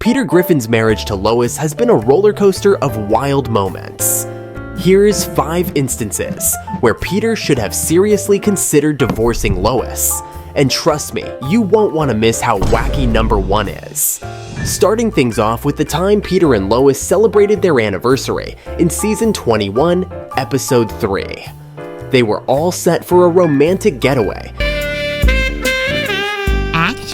Peter Griffin's marriage to Lois has been a roller coaster of wild moments. Here's 5 instances where Peter should have seriously considered divorcing Lois. And trust me, you won't want to miss how wacky number 1 is. Starting things off with the time Peter and Lois celebrated their anniversary in season 21, episode 3. They were all set for a romantic getaway.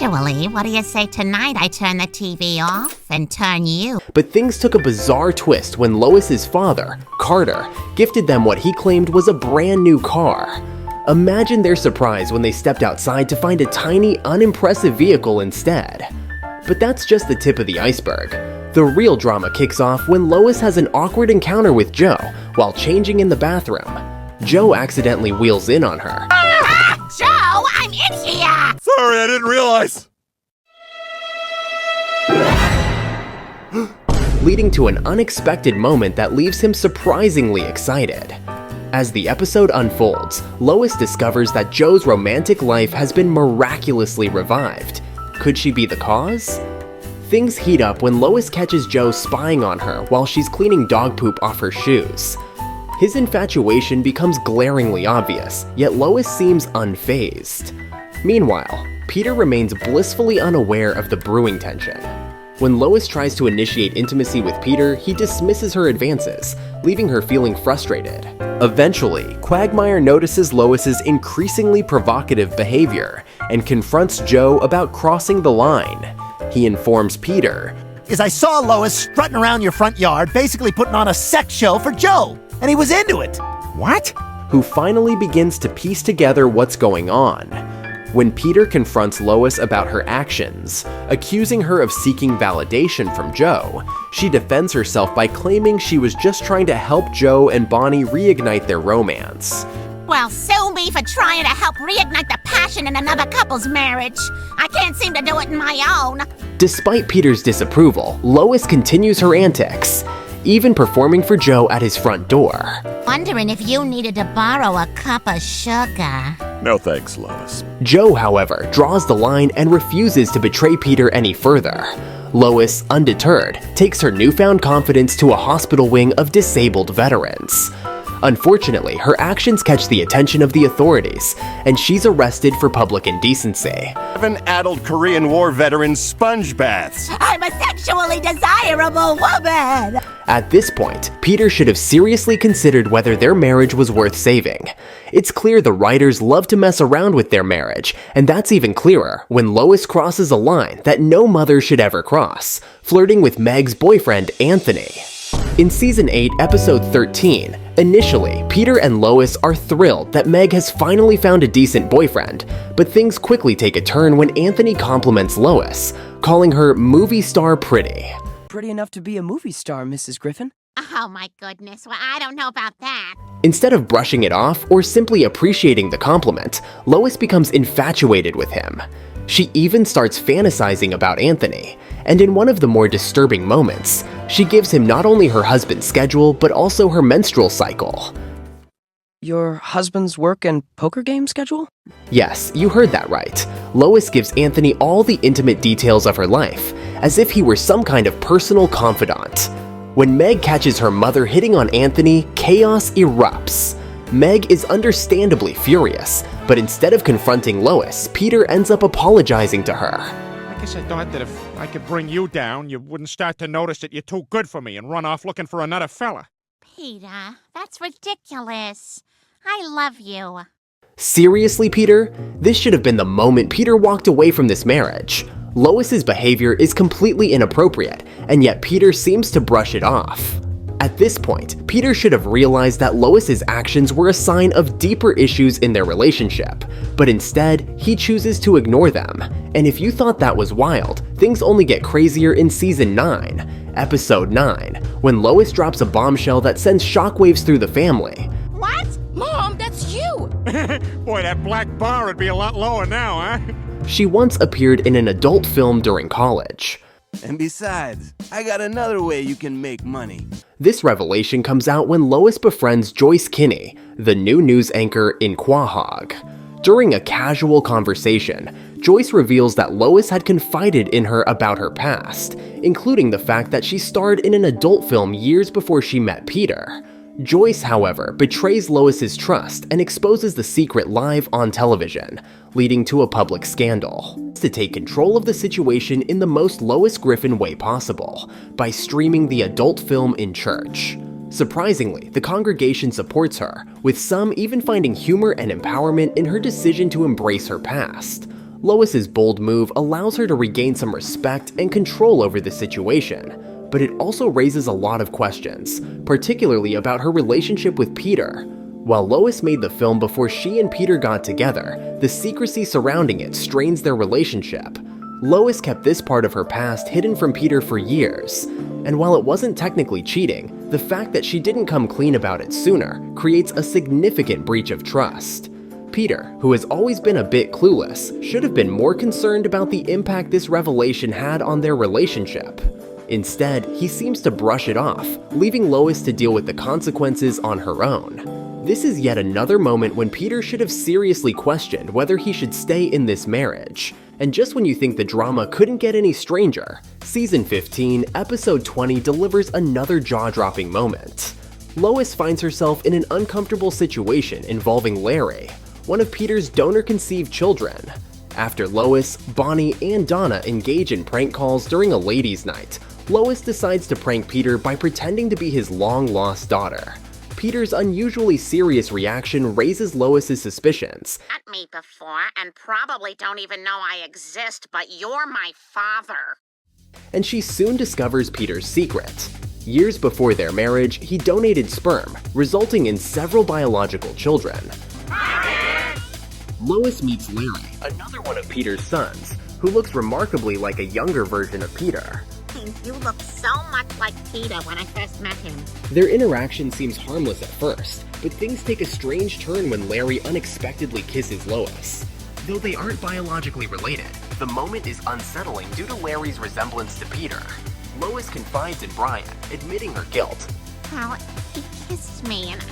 Actually, what do you say tonight I turn the TV off and turn you? But things took a bizarre twist when Lois's father, Carter, gifted them what he claimed was a brand new car. Imagine their surprise when they stepped outside to find a tiny, unimpressive vehicle instead. But that's just the tip of the iceberg. The real drama kicks off when Lois has an awkward encounter with Joe while changing in the bathroom. Joe accidentally wheels in on her. Joe, I'm in here! Sorry, I didn't realize! Leading to an unexpected moment that leaves him surprisingly excited. As the episode unfolds, Lois discovers that Joe's romantic life has been miraculously revived. Could she be the cause? Things heat up when Lois catches Joe spying on her while she's cleaning dog poop off her shoes. His infatuation becomes glaringly obvious, yet Lois seems unfazed. Meanwhile, Peter remains blissfully unaware of the brewing tension. When Lois tries to initiate intimacy with Peter, he dismisses her advances, leaving her feeling frustrated. Eventually, Quagmire notices Lois's increasingly provocative behavior and confronts Joe about crossing the line. He informs Peter, I saw Lois strutting around your front yard, basically putting on a sex show for Joe, and he was into it. What? who finally begins to piece together what's going on. When Peter confronts Lois about her actions, accusing her of seeking validation from Joe, she defends herself by claiming she was just trying to help Joe and Bonnie reignite their romance. Well, sue me for trying to help reignite the passion in another couple's marriage. I can't seem to do it on my own. Despite Peter's disapproval, Lois continues her antics, even performing for Joe at his front door. Wondering if you needed to borrow a cup of sugar. No thanks, Lois. Joe, however, draws the line and refuses to betray Peter any further. Lois, undeterred, takes her newfound confidence to a hospital wing of disabled veterans. Unfortunately, her actions catch the attention of the authorities, and she's arrested for public indecency. 7 adult Korean War veterans sponge baths. I'm a sexually desirable woman! At this point, Peter should have seriously considered whether their marriage was worth saving. It's clear the writers love to mess around with their marriage, and that's even clearer when Lois crosses a line that no mother should ever cross, flirting with Meg's boyfriend, Anthony. In Season 8, Episode 13, initially, Peter and Lois are thrilled that Meg has finally found a decent boyfriend, but things quickly take a turn when Anthony compliments Lois, calling her movie star pretty. Pretty enough to be a movie star, Mrs. Griffin. Oh my goodness, well, I don't know about that. Instead of brushing it off or simply appreciating the compliment, Lois becomes infatuated with him. She even starts fantasizing about Anthony, and in one of the more disturbing moments, she gives him not only her husband's schedule, but also her menstrual cycle. Your husband's work and poker game schedule? Yes, you heard that right. Lois gives Anthony all the intimate details of her life, as if he were some kind of personal confidant. When Meg catches her mother hitting on Anthony, chaos erupts. Meg is understandably furious, but instead of confronting Lois, Peter ends up apologizing to her. I guess I thought that if I could bring you down, you wouldn't start to notice that you're too good for me and run off looking for another fella. Peter, that's ridiculous. I love you. Seriously, Peter? This should have been the moment Peter walked away from this marriage. Lois's behavior is completely inappropriate, and yet Peter seems to brush it off. At this point, Peter should have realized that Lois's actions were a sign of deeper issues in their relationship, but instead, he chooses to ignore them. And if you thought that was wild, things only get crazier in Season 9, Episode 9, when Lois drops a bombshell that sends shockwaves through the family. What? Mom, that's you! Boy, that black bar would be a lot lower now, huh? She once appeared in an adult film during college. And besides, I got another way you can make money. This revelation comes out when Lois befriends Joyce Kinney, the new news anchor in Quahog. During a casual conversation, Joyce reveals that Lois had confided in her about her past, including the fact that she starred in an adult film years before she met Peter. Joyce, however, betrays Lois's trust and exposes the secret live on television, leading to a public scandal. To take control of the situation in the most Lois Griffin way possible, by streaming the adult film in church. Surprisingly, the congregation supports her, with some even finding humor and empowerment in her decision to embrace her past. Lois's bold move allows her to regain some respect and control over the situation, but it also raises a lot of questions, particularly about her relationship with Peter. While Lois made the film before she and Peter got together, the secrecy surrounding it strains their relationship. Lois kept this part of her past hidden from Peter for years, and while it wasn't technically cheating, the fact that she didn't come clean about it sooner creates a significant breach of trust. Peter, who has always been a bit clueless, should have been more concerned about the impact this revelation had on their relationship. Instead, he seems to brush it off, leaving Lois to deal with the consequences on her own. This is yet another moment when Peter should have seriously questioned whether he should stay in this marriage. And just when you think the drama couldn't get any stranger, Season 15, Episode 20 delivers another jaw-dropping moment. Lois finds herself in an uncomfortable situation involving Larry, one of Peter's donor-conceived children. After Lois, Bonnie, and Donna engage in prank calls during a ladies' night, Lois decides to prank Peter by pretending to be his long-lost daughter. Peter's unusually serious reaction raises Lois's suspicions. Met me before and probably don't even know I exist, but you're my father. And she soon discovers Peter's secret. Years before their marriage, he donated sperm, resulting in several biological children. Lois meets Larry, another one of Peter's sons, who looks remarkably like a younger version of Peter. You looked so much like Peter when I first met him. Their interaction seems harmless at first, but things take a strange turn when Larry unexpectedly kisses Lois. Though they aren't biologically related, the moment is unsettling due to Larry's resemblance to Peter. Lois confides in Brian, admitting her guilt. Well, he kissed me and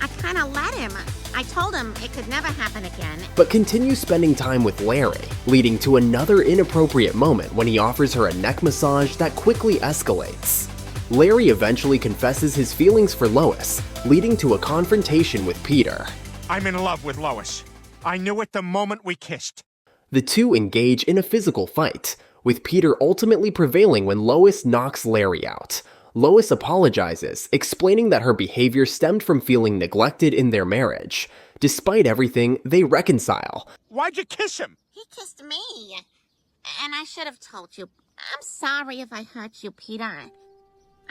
I kind of let him. I told him it could never happen again. But continues spending time with Larry, leading to another inappropriate moment when he offers her a neck massage that quickly escalates. Larry eventually confesses his feelings for Lois, leading to a confrontation with Peter. I'm in love with Lois. I knew it the moment we kissed. The two engage in a physical fight, with Peter ultimately prevailing when Lois knocks Larry out. Lois apologizes, explaining that her behavior stemmed from feeling neglected in their marriage. Despite everything, they reconcile. Why'd you kiss him? He kissed me. And I should have told you. I'm sorry if I hurt you, Peter.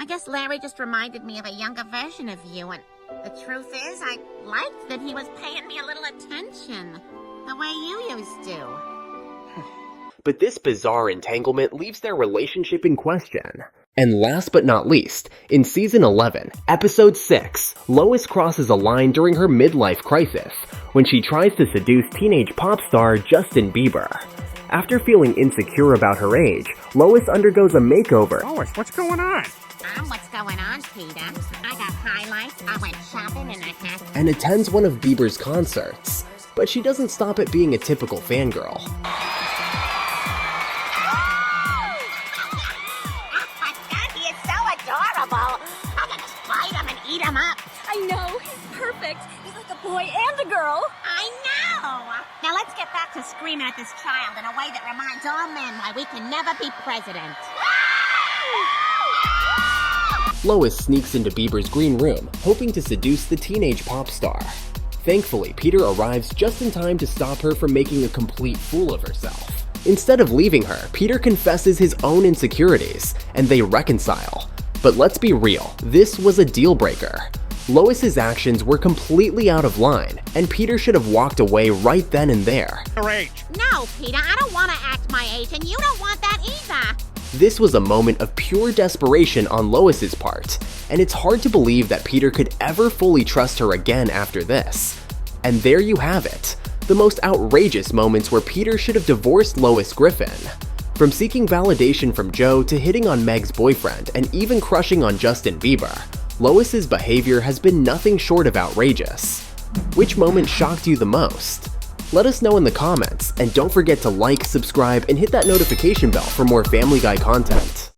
I guess Larry just reminded me of a younger version of you, and the truth is, I liked that he was paying me a little attention, the way you used to. But this bizarre entanglement leaves their relationship in question. And last but not least, in Season 11, Episode 6, Lois crosses a line during her midlife crisis when she tries to seduce teenage pop star Justin Bieber. After feeling insecure about her age, Lois undergoes a makeover. Lois, what's going on? What's going on, Peter? I got highlights, I went shopping, and I had... And attends one of Bieber's concerts. But she doesn't stop at being a typical fangirl. I'm gonna bite him and eat him up. I know, he's perfect. He's like a boy and a girl. I know. Now let's get back to screaming at this child in a way that reminds all men why we can never be president. Lois sneaks into Bieber's green room, hoping to seduce the teenage pop star. Thankfully, Peter arrives just in time to stop her from making a complete fool of herself. Instead of leaving her, Peter confesses his own insecurities, and they reconcile. But let's be real, this was a deal breaker. Lois's actions were completely out of line, and Peter should have walked away right then and there. Your age. No, Peter, I don't want to act my age, and you don't want that either. This was a moment of pure desperation on Lois's part, and it's hard to believe that Peter could ever fully trust her again after this. And there you have it, the most outrageous moments where Peter should have divorced Lois Griffin. From seeking validation from Joe to hitting on Meg's boyfriend and even crushing on Justin Bieber, Lois's behavior has been nothing short of outrageous. Which moment shocked you the most? Let us know in the comments, and don't forget to like, subscribe, and hit that notification bell for more Family Guy content.